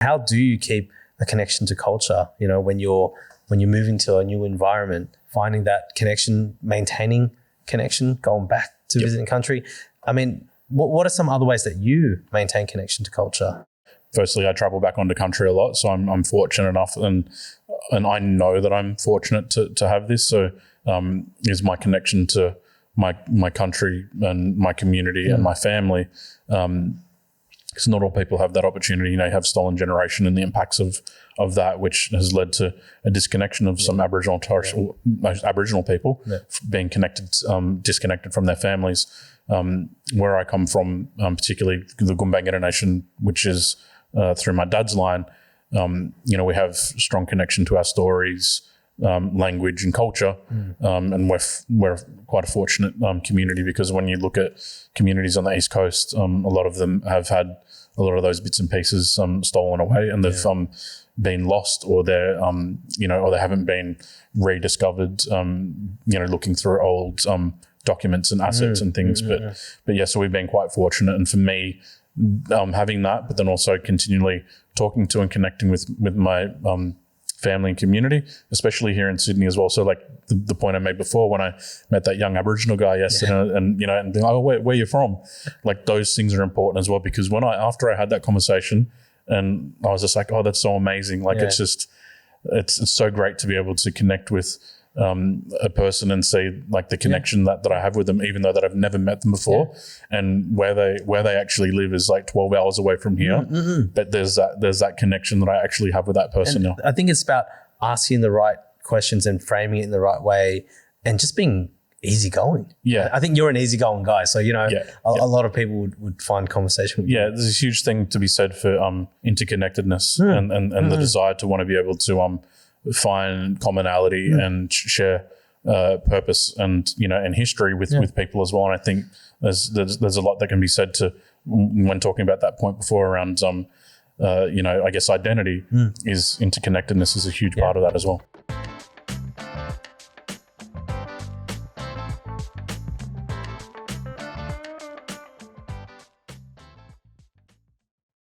How do you keep a connection to culture? You know, when you're moving to a new environment, finding that connection, maintaining connection, going back to visiting country. I mean, what are some other ways that you maintain connection to culture? Firstly, I travel back onto country a lot, so I'm fortunate enough, and I know that I'm fortunate to have this. So is my connection to my country and my community and my family. Because not all people have that opportunity. You know, you have stolen generation and the impacts of that, which has led to a disconnection of some Aboriginal people being disconnected from their families. Where I come from, particularly the Gumbaynggirr Nation, which is through my dad's line, you know, we have strong connection to our stories, language and culture, and we're quite a fortunate community, because when you look at communities on the East Coast, a lot of them have had a lot of those bits and pieces stolen away, and they've been lost, or they're you know, or they haven't been rediscovered. You know, looking through old documents and assets and things, but yeah, so we've been quite fortunate. And for me, having that, but then also continually talking to and connecting with my family and community, especially here in Sydney as well. So like the point I made before, when I met that young Aboriginal guy yesterday, and you know, and being like, oh, where you from? Like, those things are important as well, because after I had that conversation, and I was just like, oh, that's so amazing. Like, it's just, it's so great to be able to connect with a person and see like the connection that I have with them, even though that I've never met them before, and where they actually live is like 12 hours away from here. But there's that connection that I actually have with that person now. I think it's about asking the right questions and framing it in the right way, and just being easygoing. Yeah. I think you're an easygoing guy. So, you know, a lot of people would find conversation with you. Yeah, there's a huge thing to be said for interconnectedness and the desire to want to be able to find commonality and share purpose and, you know, and history with people as well. And I think there's a lot that can be said to, when talking about that point before around you know, I guess identity is interconnectedness is a huge part of that as well.